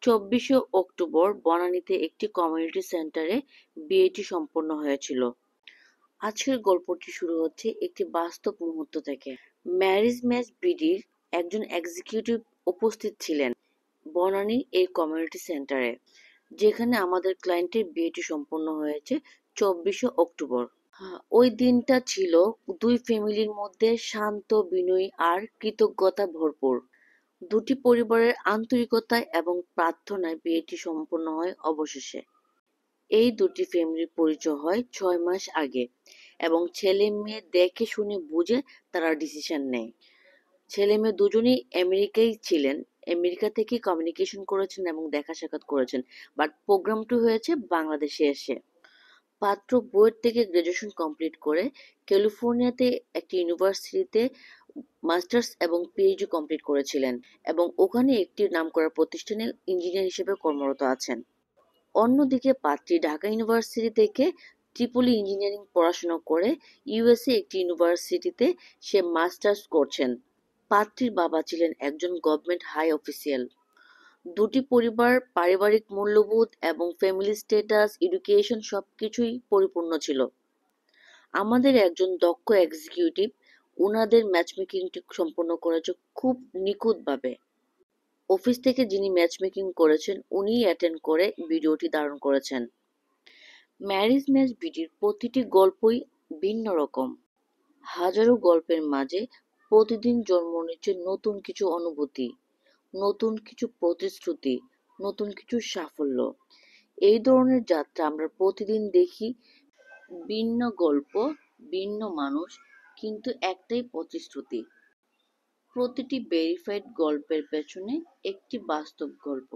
২৪শে অক্টোবর বনানীতে একটি কমিউনিটি সেন্টারে বিয়েটি সম্পন্ন হয়েছিল। আজকের গল্পটি শুরু হচ্ছে একটি বাস্তব মুহূর্ত থেকে। ম্যারেজ ম্যাচ বিডির একজন এক্সিকিউটিভ উপস্থিত ছিলেন বনানীর এই কমিউনিটি সেন্টারে, যেখানে আমাদের ক্লায়েন্টের বিয়েটি সম্পন্ন হয়েছে ২৪শে অক্টোবর। ওই দিনটা ছিল দুই ফ্যামিলির মধ্যে শান্ত, বিনয়ী আর কৃতজ্ঞতা ভরপুর। দুটি পরিবারের আন্তরিকতায় এবং প্রার্থনায় বিয়েটি সম্পন্ন হয় অবশেষে। এই দুটি ফ্যামিলির পরিচয় হয় ৬ মাস আগে এবং ছেলে মেয়ে দেখে শুনে বুঝে তারা ডিসিশন নেয়। ছেলে মেয়ে দুজনেই আমেরিকায় ছিলেন, আমেরিকা থেকে কমিউনিকেশন করেছেন এবং দেখা সাক্ষাৎ করেছেন, বাট প্রোগ্রামটি হয়েছে বাংলাদেশে এসে। পাত্র বুয়েট থেকে গ্রাজুয়েশন কমপ্লিট করে ক্যালিফোর্নিয়াতে একটি ইউনিভার্সিটিতে মাস্টার্স এবং পিএইচডি কমপ্লিট করেছিলেন এবং ওখানে একটি নামকরা প্রতিষ্ঠানে ইঞ্জিনিয়ার হিসেবে কর্মরত আছেন। অন্যদিকে পাত্রী ঢাকা ইউনিভার্সিটি থেকে ট্রিপলি ইঞ্জিনিয়ারিং পড়াশোনা করে ইউএসএ একটি ইউনিভার্সিটিতে সে মাস্টার্স করছেন। পাত্রীর বাবা ছিলেন একজন গভর্নমেন্ট হাই অফিসিয়াল। দুটি পরিবার পারিবারিক মূল্যবোধ এবং ফ্যামিলি স্ট্যাটাস, এডুকেশন সবকিছুই পরিপূর্ণ ছিল। আমাদের একজন দক্ষ এক্সিকিউটিভ উনাদের ম্যাচমেকিংটি সম্পন্ন করেছে খুব নিখুঁতভাবে। অফিস থেকে যিনি ম্যাচমেকিং করেছেন উনিই অ্যাটেন্ড করে ভিডিওটি ধারণ করেছেন। ম্যারেজ ম্যাচ ভিডিওর প্রতিটি গল্পই ভিন্ন রকম। হাজারো গল্পের মাঝে প্রতিদিন জন্ম নিচ্ছে নতুন কিছু অনুভূতি, নতুন কিছু প্রতিশ্রুতি, নতুন কিছু সাফল্য। এই ধরনের যাত্রা আমরা প্রতিদিন দেখি, ভিন্ন গল্প, ভিন্ন মানুষ, কিন্তু একটাই প্রতিশ্রুতি। প্রতিটি ভেরিফাইড গল্পের পেছনে একটি বাস্তব গল্প।